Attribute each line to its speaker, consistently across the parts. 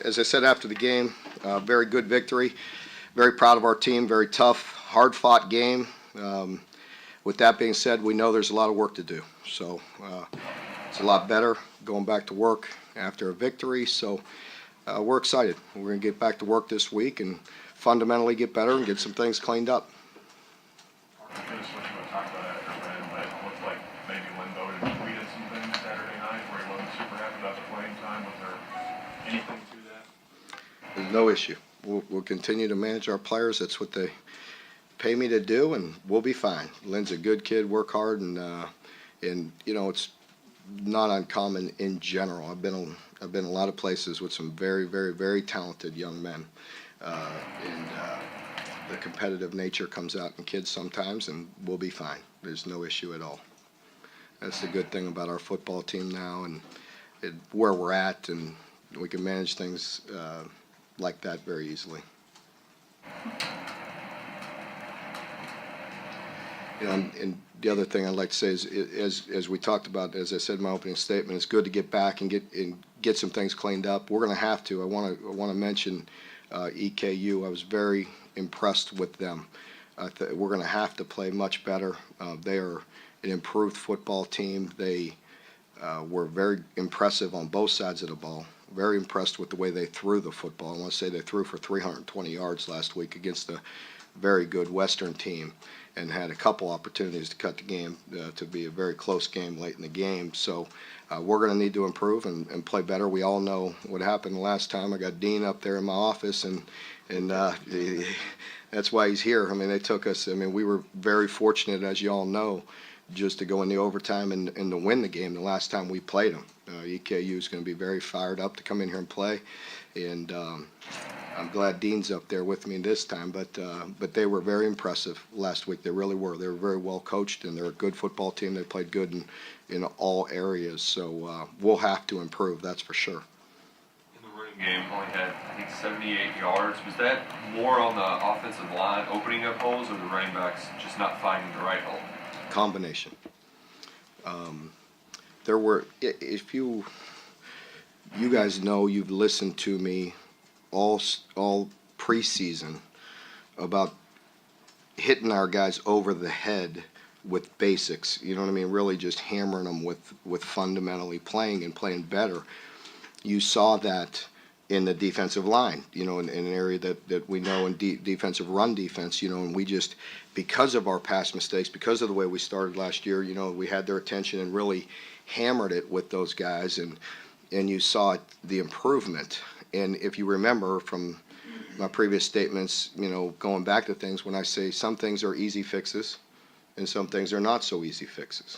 Speaker 1: As I said after the game, very good victory. Very proud of our team. Very tough, hard-fought game. With that being said, we know there's a lot of work to do. So it's a lot better going back to work after a victory. So we're excited. We're going to get back to work this week and fundamentally get better and get some things cleaned up. There's no issue. We'll continue to manage our players. That's what they pay me to do, and we'll be fine. Lynn's a good kid, work hard, and you know, it's not uncommon in general. I've been a lot of places with some very, very, very talented young men, and the competitive nature comes out in kids sometimes, and we'll be fine. There's no issue at all. That's the good thing about our football team now, and where we're at, and we can manage things like that very easily. You know, and the other thing I'd like to say is, as we talked about, as I said in my opening statement, it's good to get back and get some things cleaned up. We're going to have to. I want to mention EKU. I was very impressed with them. We're going to have to play much better. They are an improved football team. They were very impressive on both sides of the ball. Very impressed with the way they threw the football. I want to say they threw for 320 yards last week against a very good Western team, and had a couple opportunities to cut the game to be a very close game late in the game. So we're going to need to improve and play better. We all know what happened the last time. I got Dean up there in my office, and that's why he's here. I mean, they took us. I mean, we were very fortunate, as you all know, just to go in the overtime and to win the game the last time we played them. EKU is going to be very fired up to come in here and play, and I'm glad Dean's up there with me this time. But they were very impressive last week. They really were. They were very well coached, and they're a good football team. They played good in all areas. So we'll have to improve. That's for sure.
Speaker 2: In the running game, only had I think 78 yards. Was that more on the offensive line opening up holes, or the running backs just not finding the right hole?
Speaker 1: Combination. There were, if you guys know, you've listened to me all preseason about hitting our guys over the head with basics. You know what I mean? Really just hammering them with fundamentally playing and playing better. You saw that in the defensive line, you know, in an area that we know in defensive run defense, you know, and we just, because of our past mistakes, because of the way we started last year, you know, we had their attention and really hammered it with those guys, and you saw the improvement. And if you remember from my previous statements, you know, going back to things, when I say some things are easy fixes and some things are not so easy fixes,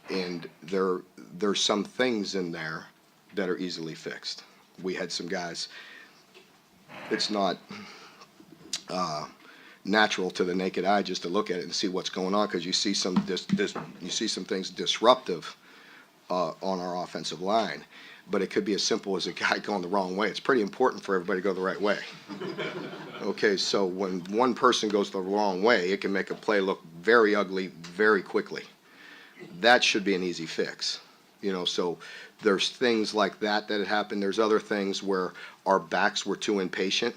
Speaker 1: and there's some things in there that are easily fixed. We had some guys, it's not natural to the naked eye just to look at it and see what's going on, because you see some you see some things disruptive on our offensive line. But it could be as simple as a guy going the wrong way. It's pretty important for everybody to go the right way. Okay, so when one person goes the wrong way, it can make a play look very ugly very quickly. That should be an easy fix. You know, so there's things like that had happened. There's other things where our backs were too impatient,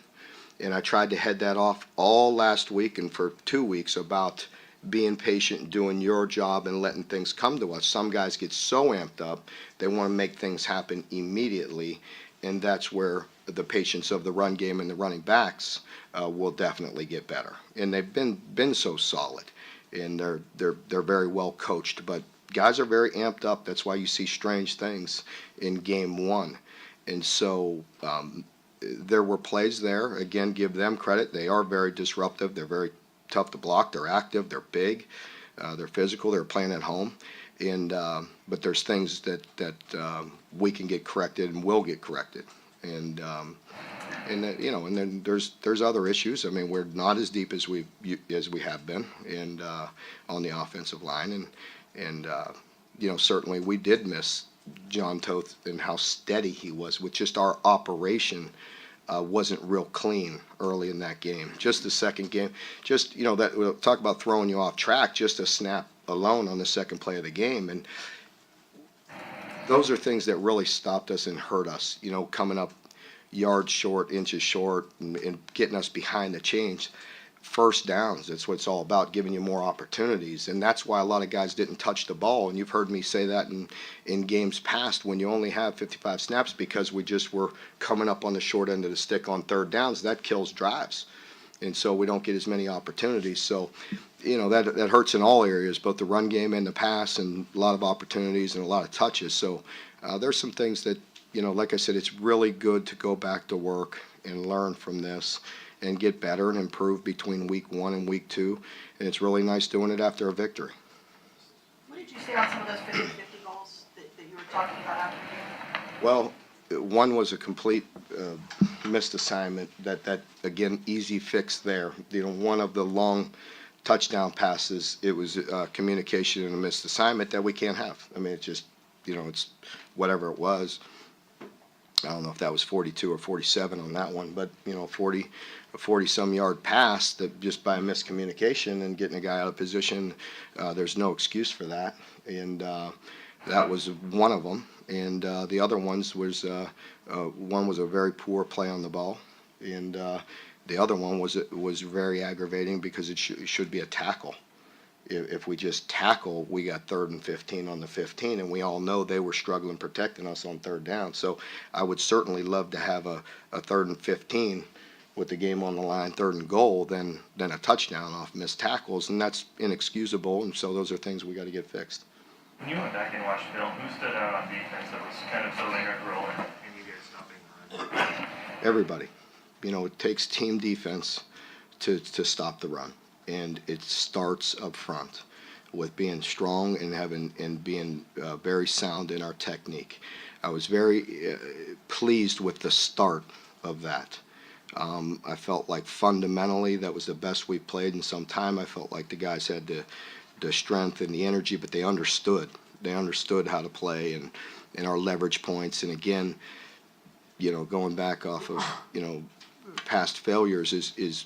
Speaker 1: and I tried to head that off all last week and for 2 weeks about being patient, doing your job, and letting things come to us. Some guys get so amped up, they want to make things happen immediately, and that's where the patience of the run game and the running backs will definitely get better. And they've been so solid, and they're very well coached. But guys are very amped up. That's why you see strange things in game one. And so there were plays there. Again, give them credit. They are very disruptive. They're very tough to block. They're active. They're big. They're physical. They're playing at home. And but there's things that we can get corrected and will get corrected. And that, you know, and then there's other issues. I mean, we're not as deep as we have been, and on the offensive line, and you know, certainly we did miss John Toth and how steady he was with just our operation. Wasn't real clean early in that game. Just the second game, just, you know, that we'll talk about throwing you off track, just a snap alone on the second play of the game. And those are things that really stopped us and hurt us, you know, coming up yards short, inches short, and getting us behind the chains. First downs, that's what it's all about, giving you more opportunities. And that's why a lot of guys didn't touch the ball. And you've heard me say that in games past when you only have 55 snaps, because we just were coming up on the short end of the stick on third downs. That kills drives. And so we don't get as many opportunities. So, that hurts in all areas, both the run game and the pass, and a lot of opportunities and a lot of touches. So there's some things that, like I said, it's really good to go back to work and learn from this and get better and improve between week 1 and week 2. And it's really nice doing it after a victory.
Speaker 3: What did you say on some of those 50-50 goals that you were talking about after the game?
Speaker 1: Well, one was a complete missed assignment. That again, easy fix there. One of the long touchdown passes, it was communication and a missed assignment that we can't have. I mean, it's just, it's whatever it was. I don't know if that was 42 or 47 on that one, but 40 some yard pass that just by miscommunication and getting a guy out of position, there's no excuse for that. And that was one of them. And the other ones was one was a very poor play on the ball, and the other one was very aggravating because it should be a tackle. If we just tackle, we got 3rd and 15 on the 15, and we all know they were struggling protecting us on 3rd down. So I would certainly love to have a 3rd and 15 with the game on the line, 3rd and goal, than a touchdown off missed tackles, and that's inexcusable. And so those are things we got to get fixed.
Speaker 4: When you went back and watched film, who stood out on defense that was kind of so integral in you guys stopping the run?
Speaker 1: Everybody. It takes team defense to stop the run, and it starts up front with being strong and being very sound in our technique. I was very pleased with the start of that. I felt like fundamentally that was the best we played in some time. I felt like the guys had the strength and the energy, but they understood. They understood how to play and our leverage points. And again, going back off of, past failures is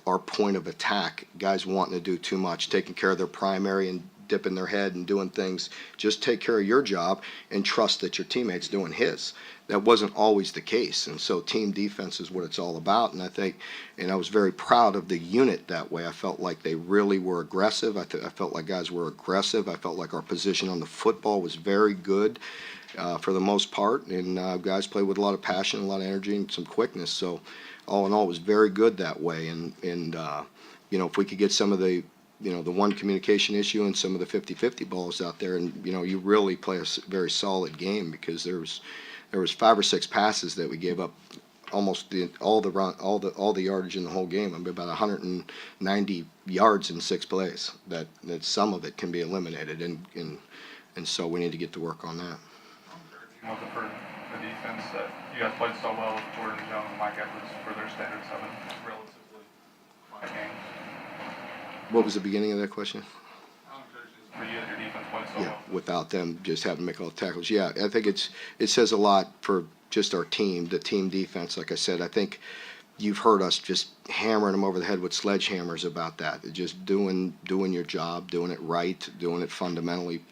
Speaker 1: our point of attack. Guys wanting to do too much, taking care of their primary and dipping their head and doing things. Just take care of your job and trust that your teammate's doing his. That wasn't always the case, and so team defense is what it's all about. And I was very proud of the unit that way. I felt like they really were aggressive. I felt like guys were aggressive. I felt like our position on the football was very good for the most part, and guys played with a lot of passion, a lot of energy, and some quickness. So all in all, it was very good that way. And if we could get some of the the one communication issue and some of the 50-50 balls out there, and you really play a very solid game, because there was 5 or 6 passes that we gave up almost all the yardage in the whole game. I mean, about 190 yards in 6 plays. That some of it can be eliminated, and so we need to get to work on that.
Speaker 4: For the defense that you guys played so well with Jordan Jones and Mike Edwards for their standards of a relatively flat game.
Speaker 1: What was the beginning of that question?
Speaker 4: For you, your defense played so well.
Speaker 1: Without them just having to make all the tackles. Yeah, I think it says a lot for just our team, the team defense. Like I said, I think you've heard us just hammering them over the head with sledgehammers about that. Just doing your job, doing it right, doing it fundamentally,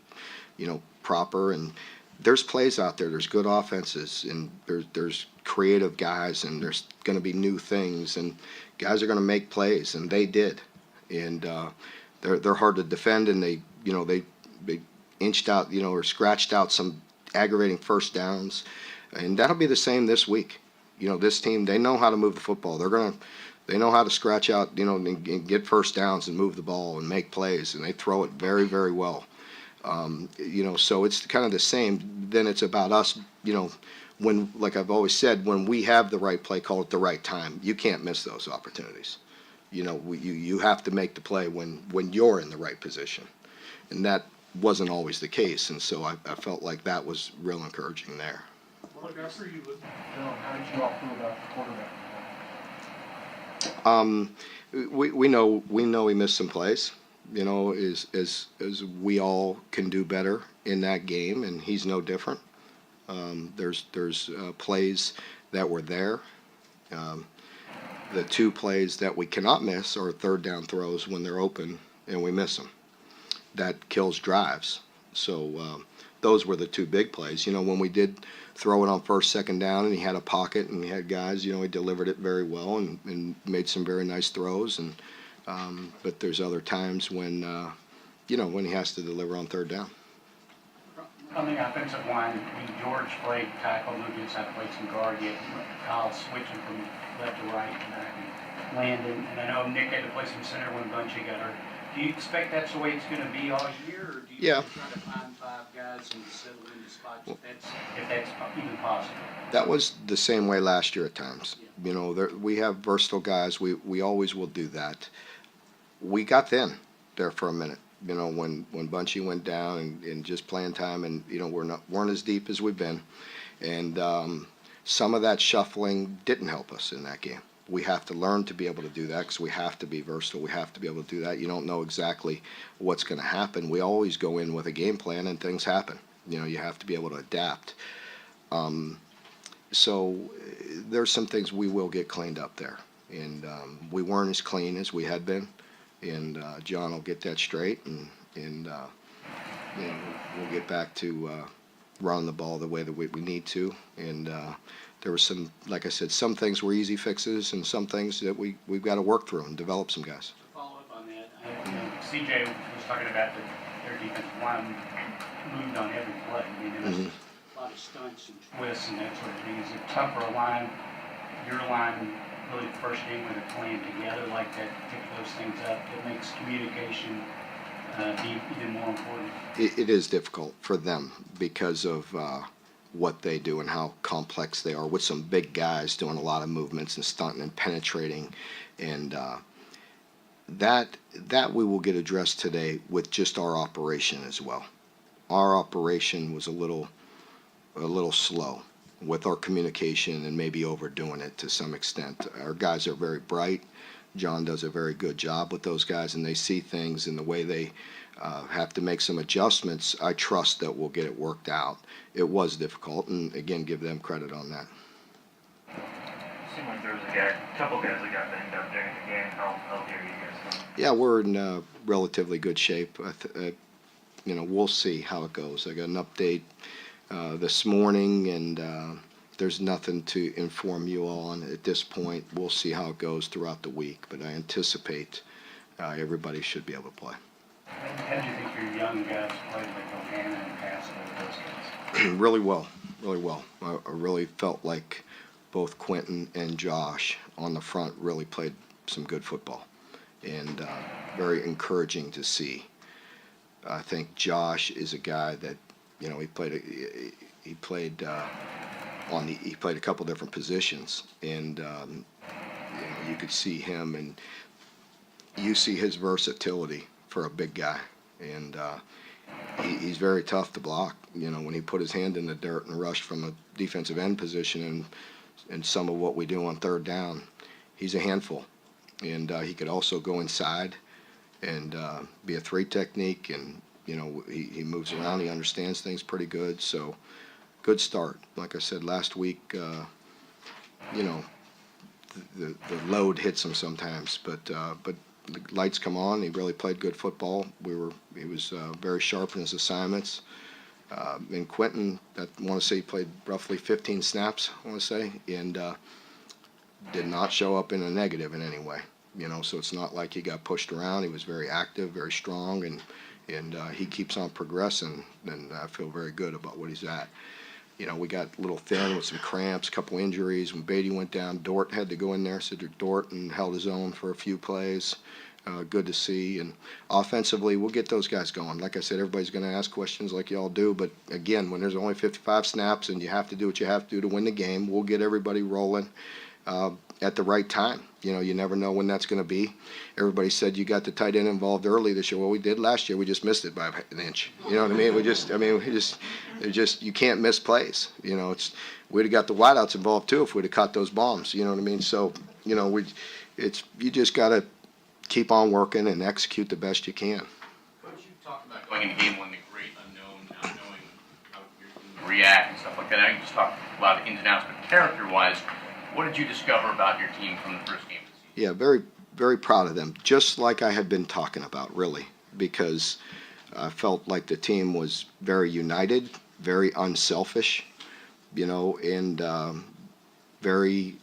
Speaker 1: proper. And there's plays out there. There's good offenses, and there's creative guys, and there's going to be new things, and guys are going to make plays, and they did. And they're hard to defend, and they inched out, or scratched out some aggravating first downs, and that'll be the same this week. This team, they know how to move the football. They know how to scratch out, and get first downs and move the ball and make plays, and they throw it very, very well. So it's kind of the same. Then it's about us, when, like I've always said, when we have the right play call at the right time, you can't miss those opportunities. You have to make the play when you're in the right position, and that wasn't always the case. And so I felt like that was real encouraging there.
Speaker 5: Well, after you looked at film, how did you all feel about the quarterback?
Speaker 1: We know he missed some plays. As we all can do better in that game, and he's no different. There's plays that were there. The 2 plays that we cannot miss are 3rd down throws when they're open and we miss them. That kills drives. So those were the 2 big plays. When we did throw it on first, second down, and he had a pocket and he had guys. He delivered it very well and made some very nice throws. And but there's other times when when he has to deliver on third down.
Speaker 6: On the offensive line, when George played tackle, Lucas had played some guard, yet Kyle switching from left to right and back, and Landon, and I know Nick had to play some center when Bunchy got hurt. Do you expect that's the way it's going to be all year, or do you
Speaker 1: Yeah.
Speaker 6: try to find 5 guys and settle into spots if that's even possible?
Speaker 1: That was the same way last year at times. We have versatile guys. We always will do that. We got thin there for a minute. When Bunchy went down and just playing time, and weren't as deep as we've been, and some of that shuffling didn't help us in that game. We have to learn to be able to do that because we have to be versatile. We have to be able to do that. You don't know exactly what's going to happen. We always go in with a game plan, and things happen. You have to be able to adapt. So there's some things we will get cleaned up there, and we weren't as clean as we had been. And John will get that straight, and we'll get back to running the ball the way that we need to. And there were some, like I said, some things were easy fixes, and some things that we've got to work through and develop some guys.
Speaker 6: To follow up on that, CJ was talking about their defensive line moved on every play. I mean, there was a lot of stunts and twists and that sort of thing. Is it tough for a line, your line, really the first game when they're playing together like that, to pick those things up? It makes communication be even more important.
Speaker 1: It is difficult for them because of what they do and how complex they are, with some big guys doing a lot of movements and stunting and penetrating, and that we will get addressed today with just our operation as well. Our operation was a little slow with our communication and maybe overdoing it to some extent. Our guys are very bright. John does a very good job with those guys, and they see things in the way they have to make some adjustments. I trust that we'll get it worked out. It was difficult, and again, give them credit on that.
Speaker 7: It seemed like there was a couple guys that got banged up during the game. How healthy are you guys doing?
Speaker 1: Yeah, we're in relatively good shape. We'll see how it goes. I got an update this morning, and there's nothing to inform you on at this point. We'll see how it goes throughout the week, but I anticipate everybody should be able to play.
Speaker 6: How do you think your young guys played, like O'Hannon and Castle, those guys?
Speaker 1: Really well, really well. I really felt like both Quentin and Josh on the front really played some good football, and very encouraging to see. I think Josh is a guy that he played a couple different positions, and you could see him, and you see his versatility for a big guy, and he's very tough to block. When he put his hand in the dirt and rushed from a defensive end position, and some of what we do on third down, he's a handful. And he could also go inside and be a 3 technique, and he moves around. He understands things pretty good. So good start. Like I said last week, the load hits him sometimes, but the lights come on. He really played good football. He was very sharp in his assignments. And Quentin, I want to say, he played roughly 15 snaps, I want to say, and did not show up in a negative in any way. So it's not like he got pushed around. He was very active, very strong, and he keeps on progressing, and I feel very good about what he's at. We got a little thin with some cramps, a couple injuries. When Beatty went down, Dort had to go in there, Cedric Dort, and held his own for a few plays. Good to see. And offensively, we'll get those guys going. Like I said, everybody's going to ask questions like y'all do, but again, when there's only 55 snaps and you have to do what you have to do to win the game, we'll get everybody rolling at the right time. You never know when that's going to be. Everybody said you got the tight end involved early this year. Well, we did last year. We just missed it by an inch. You know what I mean? You can't miss plays. We'd have got the wideouts involved too if we'd have caught those bombs. You know what I mean? So, you just got to keep on working and execute the best you can.
Speaker 8: Coach, you talked about going into game one, the great unknown, not knowing how you're going to react and stuff like that. I can just talk about the ins and outs, but character-wise, what did you discover about your team from the first game of the season?
Speaker 1: Yeah, very, very proud of them. Just like I had been talking about, really, because I felt like the team was very united, very unselfish, and very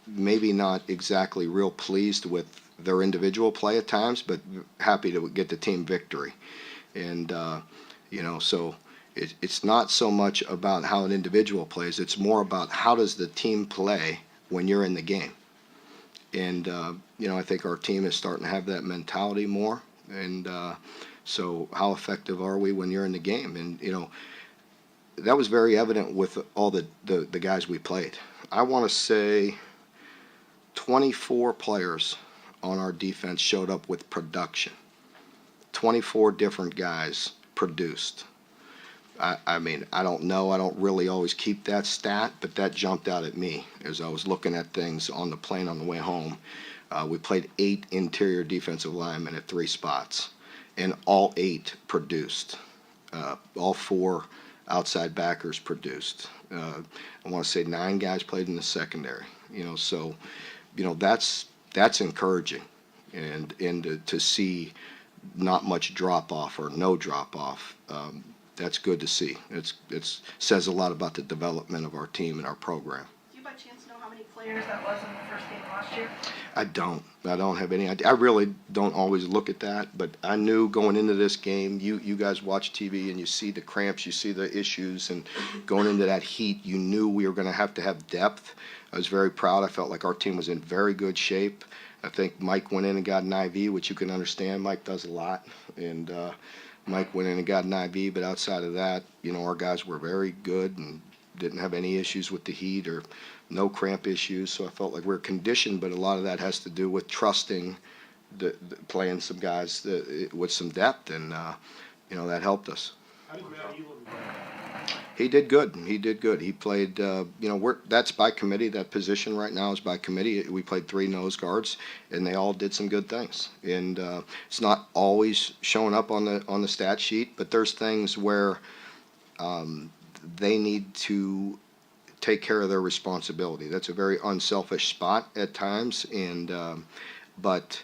Speaker 1: maybe not exactly real pleased with their individual play at times, but happy to get the team victory. And so it's not so much about how an individual plays, it's more about how does the team play when you're in the game. And I think our team is starting to have that mentality more. And so how effective are we when you're in the game? And that was very evident with all the guys we played. I want to say 24 players on our defense showed up with production. 24 different guys produced. I mean, I don't know. I don't really always keep that stat, but that jumped out at me as I was looking at things on the plane on the way home. We played 8 interior defensive linemen at 3 spots, and all 8 produced. All 4 outside backers produced. I want to say 9 guys played in the secondary. So that's encouraging, and to see not much drop off or no drop off. That's good to see. It says a lot about the development of our team and our program.
Speaker 3: Do you by chance know how many players that was in the first game last year?
Speaker 1: I don't have any idea. I really don't always look at that, but I knew going into this game, you guys watch TV and you see the cramps, you see the issues, and going into that heat, you knew we were going to have depth. I was very proud. I felt like our team was in very good shape. I think Mike went in and got an IV, which you can understand. Mike does a lot, and Mike went in and got an IV, but outside of that, our guys were very good and didn't have any issues with the heat or no cramp issues. So I felt like we were conditioned, but a lot of that has to do with trusting playing some guys with some depth, and that helped us.
Speaker 5: How did Matt Elam play?
Speaker 1: He did good. He played, that's by committee. That position right now is by committee. We played 3 nose guards, and they all did some good things. And it's not always showing up on the stat sheet, but there's things where they need to take care of their responsibility. That's a very unselfish spot at times, and but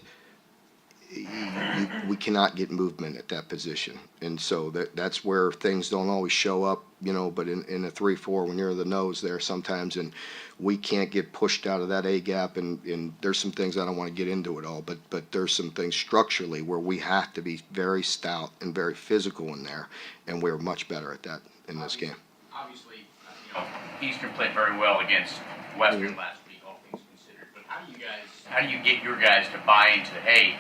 Speaker 1: we cannot get movement at that position, and so that's where things don't always show up, but in a 3-4, when you're the nose there sometimes, and we can't get pushed out of that A gap, and there's some things, I don't want to get into it all, but there's some things structurally where we have to be very stout and very physical in there, and we're much better at that in this game.
Speaker 8: Obviously, Eastern played very well against Western last week, all things considered. But how do you get your guys to buy into, hey,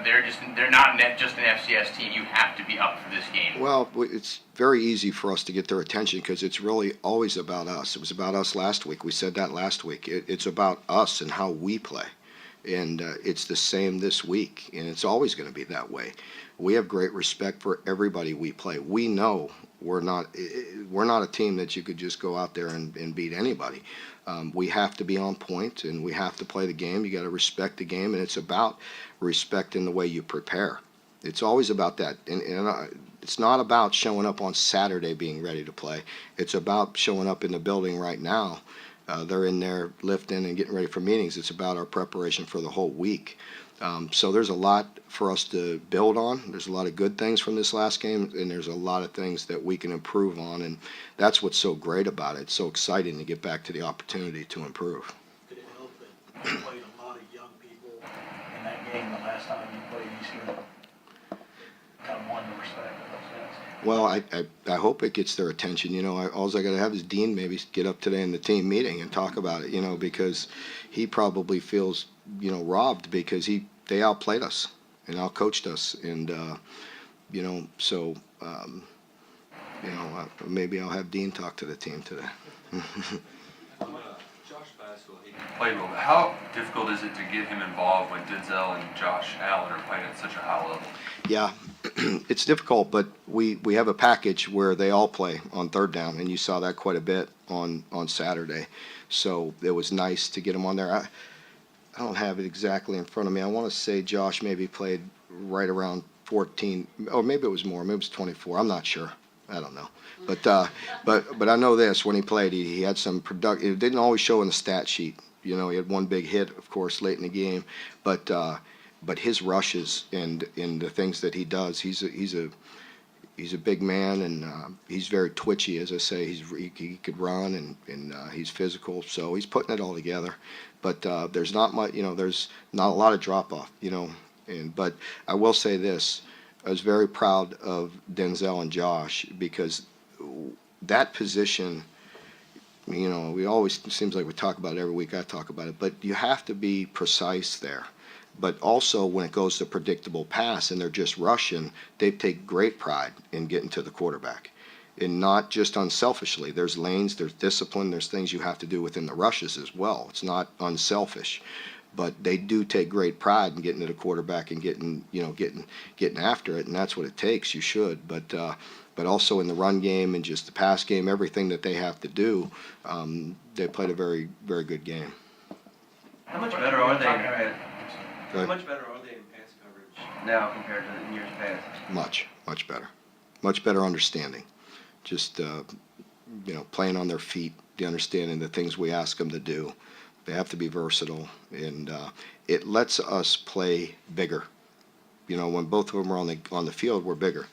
Speaker 8: they're not just an FCS team. You have to be up for this game.
Speaker 1: Well, it's very easy for us to get their attention because it's really always about us. It was about us last week. We said that last week. It's about us and how we play. And it's the same this week, and it's always going to be that way. We have great respect for everybody we play. We know we're not a team that you could just go out there and beat anybody. We have to be on point, and we have to play the game. You got to respect the game, and it's about respecting the way you prepare. It's always about that, and it's not about showing up on Saturday being ready to play. It's about showing up in the building right now. They're in there lifting and getting ready for meetings. It's about our preparation for the whole week. So there's a lot for us to build on. There's a lot of good things from this last game, and there's a lot of things that we can improve on, and that's what's so great about it. It's so exciting to get back to the opportunity to improve.
Speaker 5: Did it help that you played a lot of young people in that game the last time you played Eastern? Kind of won the respect of those guys.
Speaker 1: Well, I hope it gets their attention. All I got to have is Dean maybe get up today in the team meeting and talk about it, because he probably feels, robbed because they outplayed us and outcoached us. And, so, maybe I'll have Dean talk to the team today.
Speaker 2: Josh Baskel, he played well, but how difficult is it to get him involved when Denzel and Josh Allen are playing at such a high level?
Speaker 1: Yeah, it's difficult, but we have a package where they all play on third down, and you saw that quite a bit on Saturday. So it was nice to get them on there. I don't have it exactly in front of me. I want to say Josh maybe played right around 14, or maybe it was more. Maybe it was 24. I'm not sure. I don't know. But I know this: when he played, he had some production. It didn't always show in the stat sheet. He had one big hit, of course, late in the game, but his rushes and the things that he does, he's he's a big man, and he's very twitchy. As I say, he could run, and he's physical, so he's putting it all together. But there's not much, there's not a lot of drop off, but I will say this: I was very proud of Denzel and Josh, because that position, we always, it seems like we talk about it every week. I talk about it, but you have to be precise there. But also, when it goes to predictable pass and they're just rushing, they take great pride in getting to the quarterback, and not just unselfishly. There's lanes, there's discipline, there's things you have to do within the rushes as well. It's not unselfish, but they do take great pride in getting to the quarterback and getting after it, and that's what it takes. You should, but also in the run game and just the pass game, everything that they have to do, they played a very, very good game.
Speaker 9: How much better are they?
Speaker 1: Go
Speaker 9: How
Speaker 1: ahead.
Speaker 9: much better are they in pass coverage now compared to in years past?
Speaker 1: Much better. Much better understanding. Just, playing on their feet, the understanding the things we ask them to do. They have to be versatile, and it lets us play bigger. When both of them are on the field, we're bigger.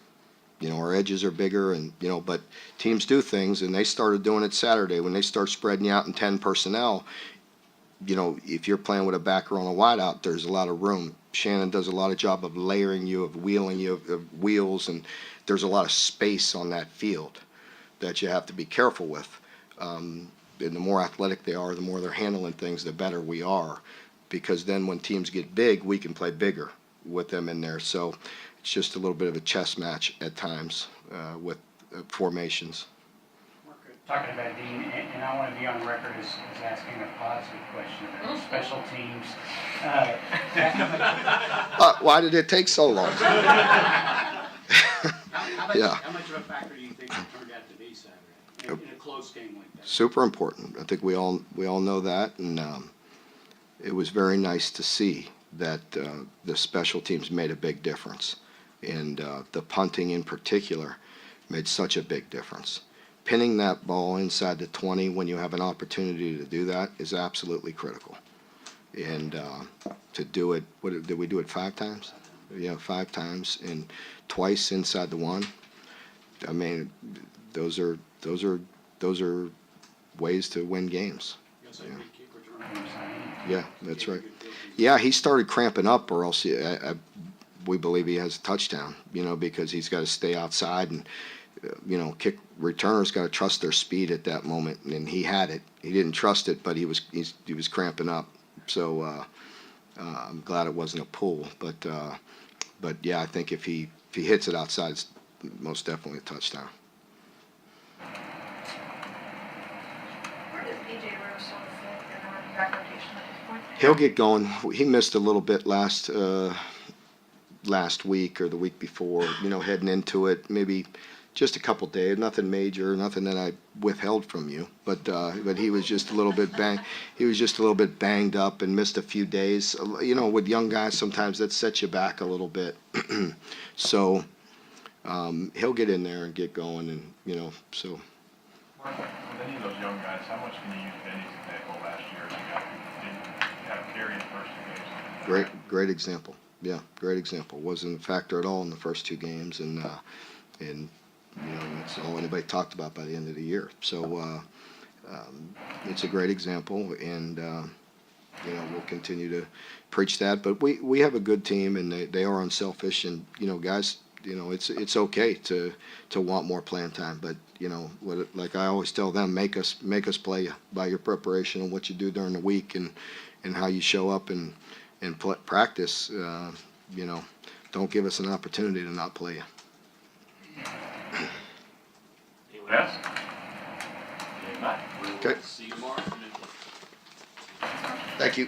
Speaker 1: Our edges are bigger, and, but teams do things, and they started doing it Saturday when they start spreading you out in 10 personnel. If you're playing with a backer on a wideout, there's a lot of room. Shannon does a lot of job of layering you, of wheeling you, of wheels, and there's a lot of space on that field that you have to be careful with. And the more athletic they are, the more they're handling things, the better we are. Because then when teams get big, we can play bigger with them in there. So it's just a little bit of a chess match at times with formations.
Speaker 6: Talking about Dean, and I want to be on record as asking a positive question about special teams.
Speaker 1: Why did it take so long? Yeah.
Speaker 10: How much of a factor do you think it turned out to be Saturday in a close game like that?
Speaker 1: Super important. I think we all know that, and it was very nice to see that the special teams made a big difference, and the punting in particular made such a big difference. Pinning that ball inside the 20 when you have an opportunity to do that is absolutely critical. And to do it, did we do it 5 times? Yeah, 5 times, and twice inside the 1. I mean, those are ways to win games. Yeah, that's right. Yeah, he started cramping up, or else we believe he has a touchdown. Because he's got to stay outside, and kick returners got to trust their speed at that moment, and he had it. He didn't trust it, but he was cramping up. So I'm glad it wasn't a pull, but yeah, I think if he hits it outside, it's most definitely a touchdown.
Speaker 3: Where does AJ Rose sort of fit in the running back rotation at this point?
Speaker 1: He'll get going. He missed a little bit last week or the week before. Heading into it, maybe just a couple days. Nothing major, nothing that I withheld from you. But he was just a little bit banged up and missed a few days. With young guys, sometimes that sets you back a little bit. So he'll get in there and get going, and so.
Speaker 4: Mark, with any of those young guys, how much can you use Benny's example last year? Didn't have carry in the first 2 games.
Speaker 1: Great example. Yeah, great example. Wasn't a factor at all in the first 2 games, and that's all anybody talked about by the end of the year. So it's a great example, and we'll continue to preach that. But we have a good team, and they are unselfish, and guys, it's okay to want more playing time, but like I always tell them, make us play you by your preparation and what you do during the week, and how you show up and practice. Don't give us an opportunity to not play you.
Speaker 7: Anyone else?
Speaker 10: Okay.
Speaker 1: Okay.
Speaker 10: See you tomorrow.
Speaker 1: Thank you.